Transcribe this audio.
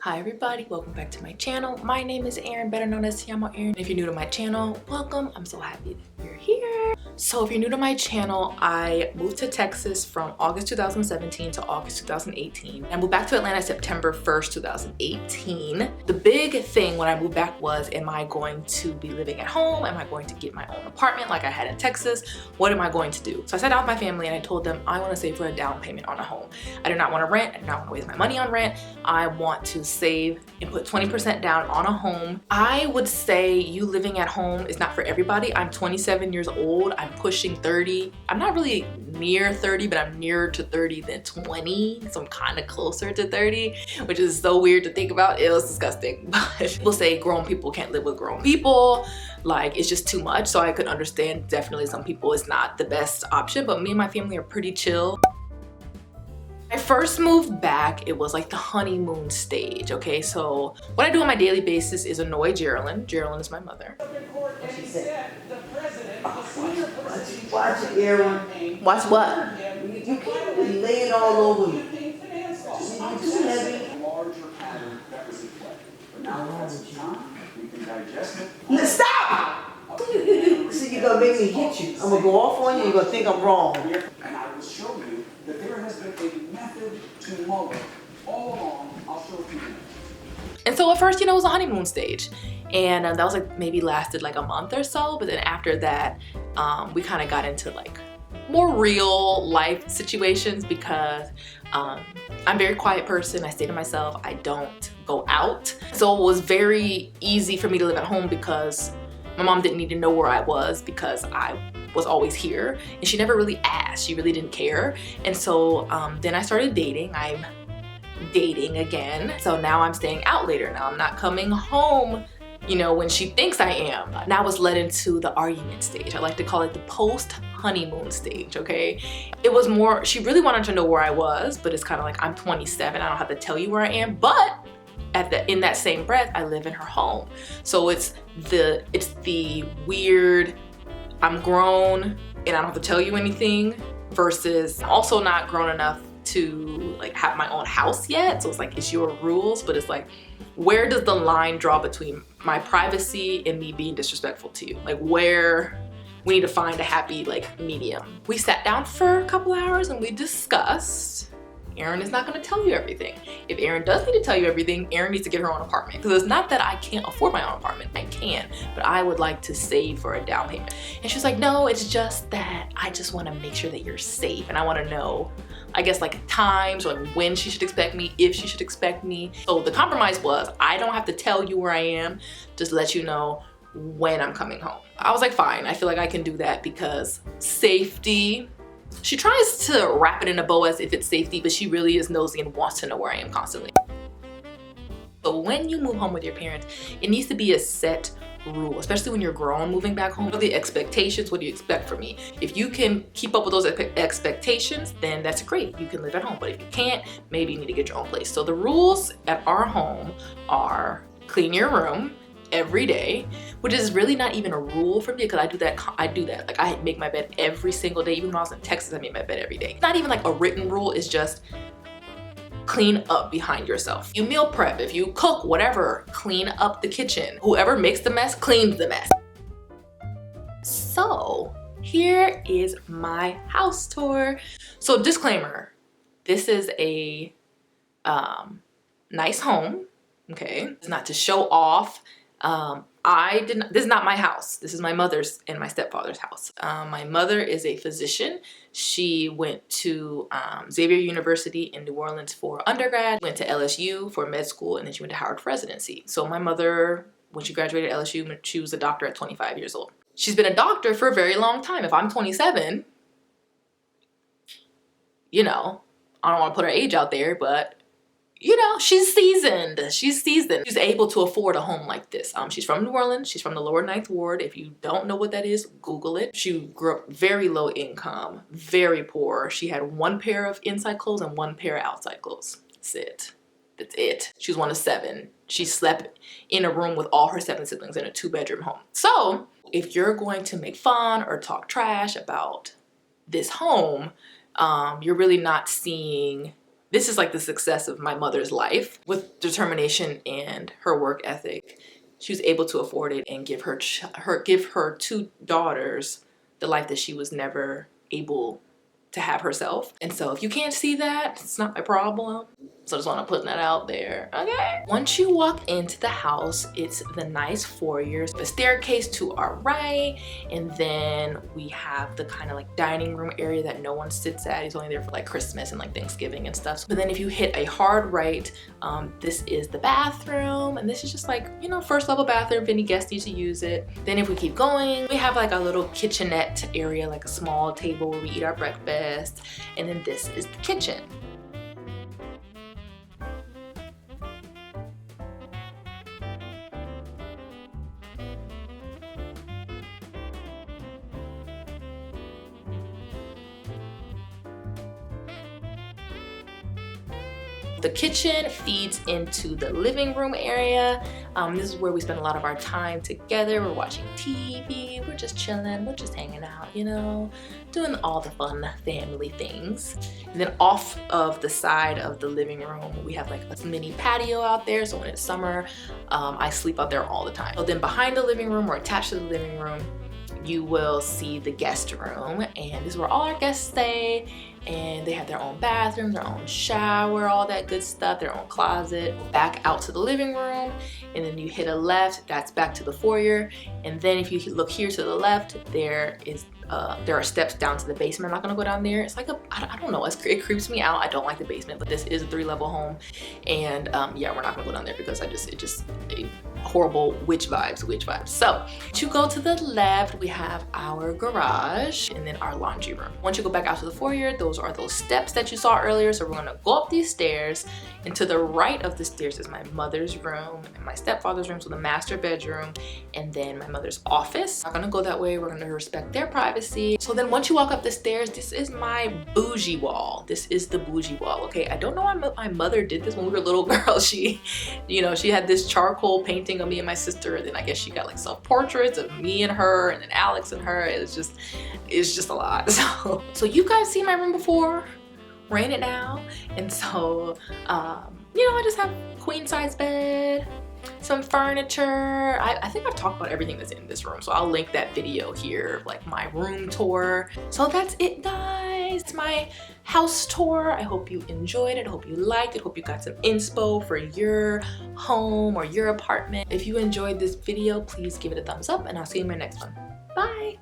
Hi everybody, welcome back to my channel. My name is Aaron, better known as TeAmoAaron. If you're new to my channel, welcome. I'm so happy that you're here. So if you're new to my channel, I moved to Texas from August 2017 to August 2018. I moved back to Atlanta September 1st, 2018. The big thing when I moved back was, am I going to be living at home? Am I going to get my own apartment like I had in Texas? What am I going to do? So I sat down with my family and I told them I want to save for a down payment on a home. I do not want to rent. I do not want to waste my money on rent. I want to save and put 20% down on a home. I would say you living at home is not for everybody. I'm 27 years old. I'm pushing 30. I'm not really near 30, but I'm nearer to 30 than 20. So I'm kind of closer to 30, which is so weird to think about. It was disgusting. But people say grown people can't live with grown people. Like, it's just too much. So I could understand definitely some people it's not the best option, but me and my family are pretty chill. I first moved back, it was like the honeymoon stage, okay? So what I do on my daily basis is annoy Geraldine. Geraldine is my mother. She said, watch it, Aaron. Watch what? You can't be laying all over me. You're too heavy. Now stop! See, you're gonna make me hit you. I'm gonna go off on you, you're gonna think I'm wrong. And I will show you that there has been a method to mow it all along. I'll show you. And so at first, you know, it was a honeymoon stage. And that was like maybe lasted like a month or so. But then after that, we kind of got into like more real life situations because I'm a very quiet person. I stay to myself. I don't go out. So it was very easy for me to live at home because my mom didn't need to know where I was because I was always here, and she never really asked. She really didn't care. And so then I started dating. I'm dating again. So now I'm staying out later. Now I'm not coming home, you know, when she thinks I am. Now it's led into the argument stage. I like to call it the post-honeymoon stage, okay? It was more, she really wanted to know where I was, but it's kind of like, I'm 27. I don't have to tell you where I am, but in that same breath, I live in her home. So it's the weird, I'm grown and I don't have to tell you anything, versus I'm also not grown enough to like have my own house yet. So it's like, it's your rules, but it's like, where does the line draw between my privacy and me being disrespectful to you? Like, where we need to find a happy like medium. We sat down for a couple hours and we discussed. Aaron is not going to tell you everything. If Aaron does need to tell you everything, Aaron needs to get her own apartment. Because it's not that I can't afford my own apartment. I can, but I would like to save for a down payment. And she's like, no, it's just that I just want to make sure that you're safe. And I want to know, I guess, like times or when she should expect me, if she should expect me. So the compromise was, I don't have to tell you where I am, just let you know when I'm coming home. I was like, fine, I feel like I can do that because safety. She tries to wrap it in a bow as if it's safety, but she really is nosy and wants to know where I am constantly. So when you move home with your parents, it needs to be a set rule, especially when you're grown moving back home. The expectations, what do you expect from me? If you can keep up with those expectations, then that's great. You can live at home. But if you can't, maybe you need to get your own place. So the rules at our home are clean your room every day, which is really not even a rule for me because I do that. Like, I make my bed every single day. Even when I was in Texas, I made my bed every day. It's not even like a written rule, it's just clean up behind yourself. You meal prep, if you cook, whatever, clean up the kitchen. Whoever makes the mess, cleans the mess. So here is my house tour. So disclaimer, this is a nice home, okay? It's not to show off. This is not my house. This is my mother's and my stepfather's house. My mother is a physician. She went to Xavier University in New Orleans for undergrad, went to LSU for med school, and then she went to Howard for residency. So my mother, when she graduated LSU, she was a doctor at 25 years old. She's been a doctor for a very long time. If I'm 27, you know, I don't want to put her age out there, but you know, she's seasoned. She's seasoned. She's able to afford a home like this. She's from New Orleans. She's from the lower 9th Ward. If you don't know what that is, Google it. She grew up very low income, very poor. She had one pair of inside clothes and one pair of outside clothes. That's it. That's it. She was one of 7. She slept in a room with all her 7 siblings in a 2-bedroom home. So if you're going to make fun or talk trash about this home, you're really not seeing This is like the success of my mother's life. With determination and her work ethic, she was able to afford it and give her 2 daughters the life that she was never able to have herself. And so if you can't see that, it's not my problem. So I just want to put that out there, okay? Once you walk into the house, it's the nice foyer, the staircase to our right, and then we have the kind of like dining room area that no one sits at. It's only there for like Christmas and like Thanksgiving and stuff. But then if you hit a hard right, this is the bathroom, and this is just like, you know, first level bathroom if any guests need to use it. Then if we keep going, we have like a little kitchenette area, like a small table where we eat our breakfast, and then this is the kitchen. The kitchen feeds into the living room area. This is where we spend a lot of our time together. We're watching TV, we're just chilling, we're just hanging out, you know, doing all the fun family things. And then off of the side of the living room, we have like a mini patio out there. So when it's summer, I sleep out there all the time. So then behind the living room or attached to the living room, you will see the guest room, and this is where all our guests stay, and they have their own bathroom, their own shower, all that good stuff, their own closet. Back out to the living room, and then you hit a left, that's back to the foyer. And then if you look here to the left, there are steps down to the basement. I'm not gonna go down there. It's like I don't know, it creeps me out. I don't like the basement, but this is a 3-level home, and yeah, we're not gonna go down there because horrible witch vibes. So to go to the left, we have our garage and then our laundry room. Once you go back out to the foyer, those are those steps that you saw earlier. So we're gonna go up these stairs, and to the right of the stairs is my mother's room and my stepfather's room, so the master bedroom, and then my mother's office. Not gonna go that way, we're gonna respect their privacy. So then once you walk up the stairs, this is my bougie wall. This is the bougie wall, okay? I don't know why my mother did this when we were little girls. She had this charcoal painting of me and my sister, and then I guess she got like self-portraits of me and her, and then Alex and her. It's just a lot. So you guys seen my room before, we're in it now, and so I just have queen size bed, some furniture. I think I've talked about everything that's in this room, so I'll link that video here, like my room tour. So that's it, guys. It's my house tour. I hope you enjoyed it. I hope you liked it. I hope you got some inspo for your home or your apartment. If you enjoyed this video, please give it a thumbs up, and I'll see you in my next one. Bye.